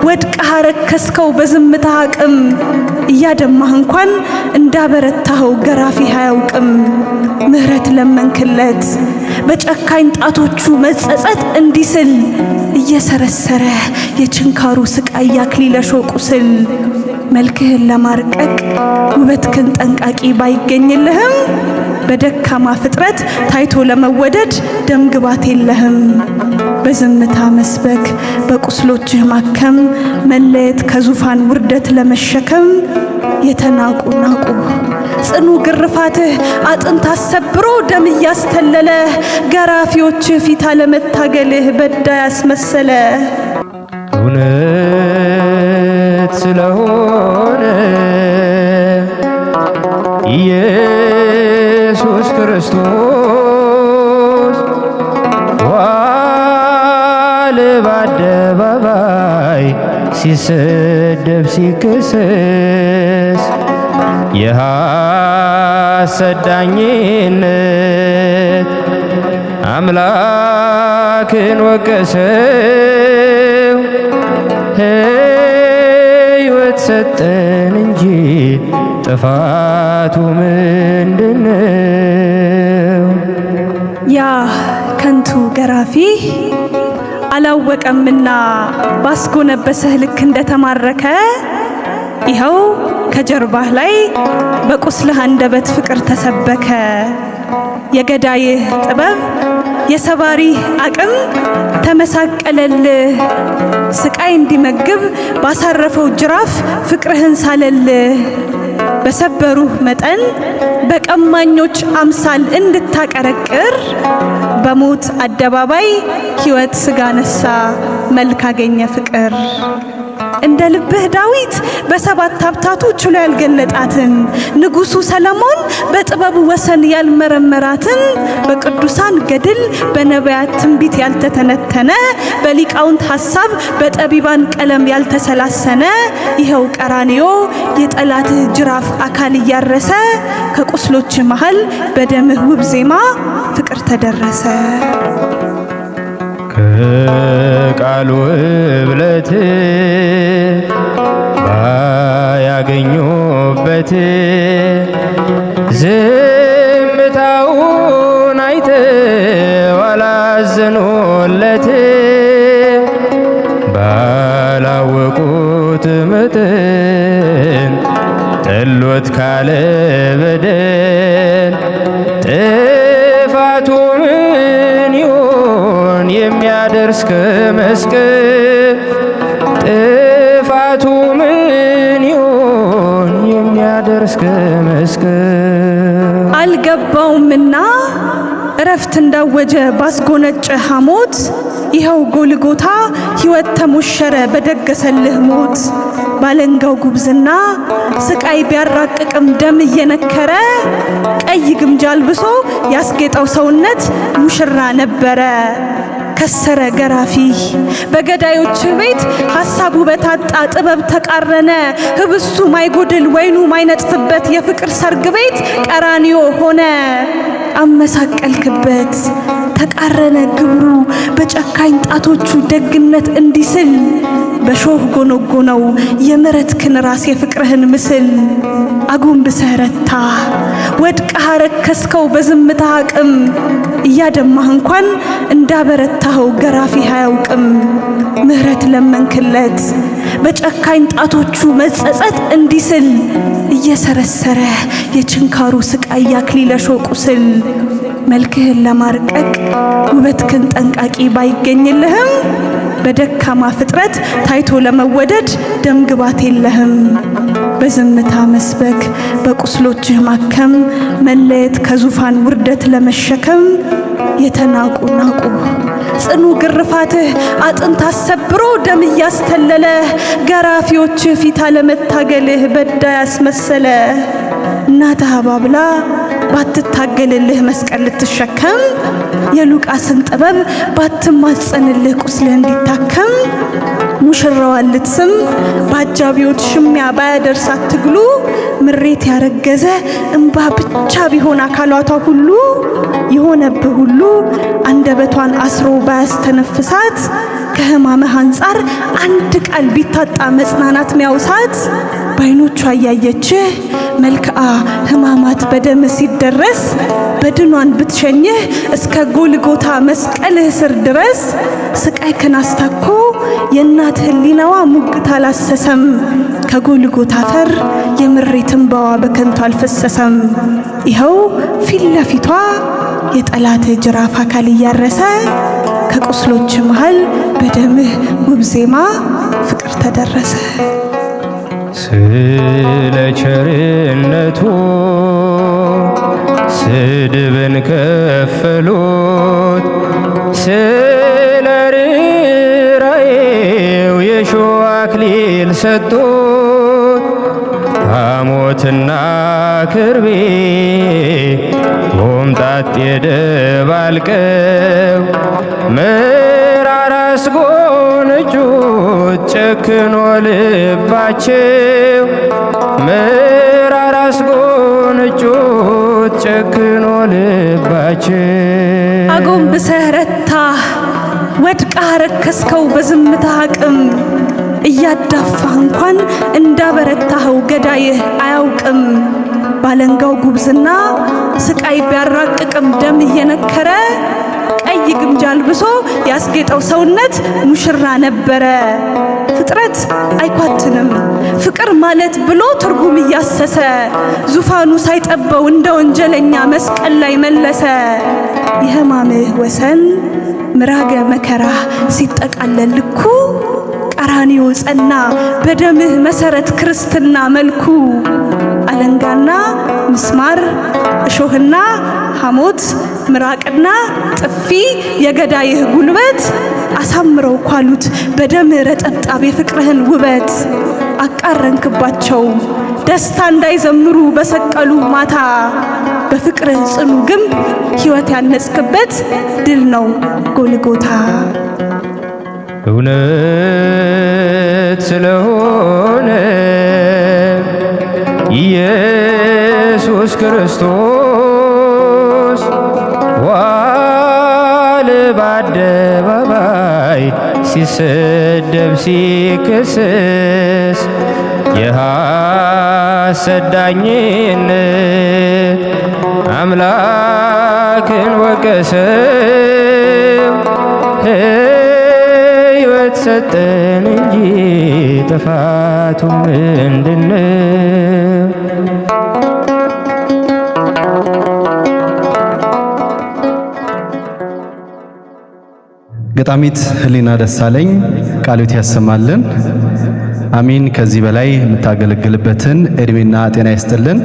ወድቀህ አረከስከው በዝምታ አቅም እያደማህ እንኳን እንዳበረታኸው ገራፊህ አያውቅም። ምህረት ለመንክለት በጨካኝ ጣቶቹ መጸጸት እንዲስል እየሰረሰረ የችንካሩ ስቃይ አክሊለ ሾህ ቁስል። መልክህን ለማርቀቅ ውበትክን ጠንቃቂ ባይገኝልህም በደካማ ፍጥረት ታይቶ ለመወደድ ደም ግባት የለህም። በዝምታ መስበክ በቁስሎችህ ማከም መለየት ከዙፋን ውርደት ለመሸከም የተናቁ ናቁ ጽኑ ግርፋትህ አጥንት አሰብሮ ደም እያስተለለ ገራፊዎችህ ፊት አለመታገልህ በዳይ አስመሰለ። እውነት ስለሆነ ኢየሱስ ክርስቶስ ዋለ በአደባባይ ሲሰደብ ሲከሰስ የሐሰት ዳኝነት አምላክን ወቀሰው። ሕይወት ሰጠን እንጂ ጥፋቱ ምንድነው? ያ ከንቱ ገራፊ አላወቀምና ባስጎነበሰህ ልክ እንደተማረከ ይኸው ከጀርባህ ላይ በቁስልህ አንደበት ፍቅር ተሰበከ። የገዳይህ ጥበብ የሰባሪህ አቅም ተመሳቀለልህ። ስቃይ እንዲመግብ ባሳረፈው ጅራፍ ፍቅርህን ሳለልህ። በሰበሩህ መጠን በቀማኞች አምሳል እንድታቀረቅር በሞት አደባባይ ሕይወት ሥጋ ነሳ መልክ አገኘ ፍቅር። እንደ ልብህ ዳዊት በሰባት ሀብታቱ ችሎ ያልገለጣትን ንጉሡ ሰለሞን በጥበቡ ወሰን ያልመረመራትን በቅዱሳን ገድል በነቢያት ትንቢት ያልተተነተነ በሊቃውንት ሐሳብ በጠቢባን ቀለም ያልተሰላሰነ ይኸው ቀራንዮ የጠላትህ ጅራፍ አካል እያረሰ ከቁስሎች መሃል በደምህ ውብ ዜማ ፍቅር ተደረሰ። ከቃሉ እብለት ባያገኙበት ዝምታውን አይተው አላዘኑለት። ባላወቁት መጠን ጠሎት ካለ በደል ጥፋቱ ምን ይሆን የሚያደርስ ከመስቀል? ጥፋቱ ምን ይሆን የሚያደርስ ከመስቀል? አልገባውምና እረፍት እንዳወጀ ባስጎነጨ ሐሞት ይኸው ጎልጎታ ሕይወት ተሞሸረ በደገሰልህ ሞት። ባለንጋው ጉብዝና ስቃይ ቢያራቅቅም ደም እየነከረ ቀይ ግምጃ አልብሶ ያስጌጠው ሰውነት ሙሽራ ነበረ። ከሰረ ገራፊ በገዳዮች ቤት ሐሳቡ በታጣ ጥበብ ተቃረነ። ህብስቱ ማይጎድል ወይኑ ማይነጥፍበት የፍቅር ሰርግ ቤት ቀራንዮ ሆነ። አመሳቀልክበት ተቃረነ ግብሩ በጨካኝ ጣቶቹ ደግነት እንዲስል በሾህ ጎነጎነው የምሕረትህን ራስ የፍቅርህን ምስል። አጎንብሰህ ረታ ወድቀህ አረከስከው በዝምታ አቅም እያደማህ እንኳን እንዳበረታኸው ገራፊህ አያውቅም። ምህረት ለመንክለት በጨካኝ ጣቶቹ መጸጸት እንዲስል እየሰረሰረ የችንካሩ ስቃይ አክሊለ ሾህ ቁስል። መልክህን ለማርቀቅ ውበትክን ጠንቃቂ ባይገኝልህም በደካማ ፍጥረት ታይቶ ለመወደድ ደም ግባት የለህም። በዝምታ መስበክ በቁስሎችህ ማከም መለየት ከዙፋን ውርደት ለመሸከም የተናቁ ናቁ ጽኑ ግርፋትህ አጥንት አሰብሮ ደም እያስተለለ ገራፊዎችህ ፊት አለመታገልህ በዳይ አስመሰለ። እናትህ አባብላ ባትታገልልህ መስቀል ልትሸከም የሉቃስን ጥበብ ባትማጸንልህ ቁስልህ እንዲታከም ሙሽራዋን ልትስም በአጃቢዎች ሽሚያ ባያደርሳት ትግሉ ምሬት ያረገዘ እንባ ብቻ ቢሆን አካላቷ ሁሉ የሆነብህ ሁሉ አንደበቷን አስሮ ባያስተነፍሳት ከሕማምህ አንጻር አንድ ቃል ቢታጣ መጽናናት ሚያውሳት በዓይኖቿ እያየችህ መልክዓ ሕማማት በደም ሲደረስ በድኗን ብትሸኝህ እስከ ጎልጎታ መስቀልህ ስር ድረስ ስቃይክን አስታኮ የእናት ሕሊናዋ ሙግት አላሰሰም። ከጎልጎታ አፈር የምሬት እንባዋ በከንቱ አልፈሰሰም። ይኸው ፊት ለፊቷ የጠላት ጅራፍ አካል እያረሰ ከቁስሎች መሃል በደምህ ውብ ዜማ ፍቅር ተደረሰ። ስለ ቸርነቱ ስድብን ከፈሉት፣ ስለ ርኅራኄው የሾህ አክሊል ሰጡት። ሐሞትና ከርቤ ሆምጣጤ ደባልቀው መራራ አስጎነጩት ጨክኖ ልባቸው፣ መራራ አስጎነጩት ጨክኖ ልባቸው። አጎንብሰህ ረታህ ወድቃ ረከስከው በዝምታ አቅም እያዳፋህ እንኳን እንዳበረታኸው ገዳይህ አያውቅም። ባለንጋው ጉብዝና ስቃይ ቢያራቅቅም ደም እየነከረ ቀይ ግምጃ አልብሶ ያስጌጠው ሰውነት ሙሽራ ነበረ። ፍጥረት አይኳትንም ፍቅር ማለት ብሎ ትርጉም እያሰሰ ዙፋኑ ሳይጠበው እንደ ወንጀለኛ መስቀል ላይ መለሰ። የሕማምህ ወሰን ምራገ መከራህ ሲጠቃለል ልኩ ቀራንዮ ጸና በደምህ መሰረት ክርስትና መልኩ። አለንጋና ምስማር እሾህና ሐሞት ምራቅና ጥፊ የገዳይህ ጉልበት አሳምረው ኳሉት በደምህ ረጠብጣብ የፍቅርህን ውበት። አቃረንክባቸው ደስታ እንዳይዘምሩ በሰቀሉ ማታ በፍቅርህ ጽኑ ግንብ ሕይወት ያነጽክበት ድል ነው ጎልጎታ። እውነት ስለሆነ ኢየሱስ ክርስቶስ ዋለ በአደባባይ ሲሰደብ ሲከሰስ የሐሰት ዳኝነት አምላክን ወቀሰው። ሕይወት ሰጠን እንጂ ጥፋቱ ምንድነው? ገጣሚት ህሊና ደሳለኝ ቃልዎት ያሰማልን። አሚን። ከዚህ በላይ የምታገለግልበትን እድሜና ጤና ይስጥልን።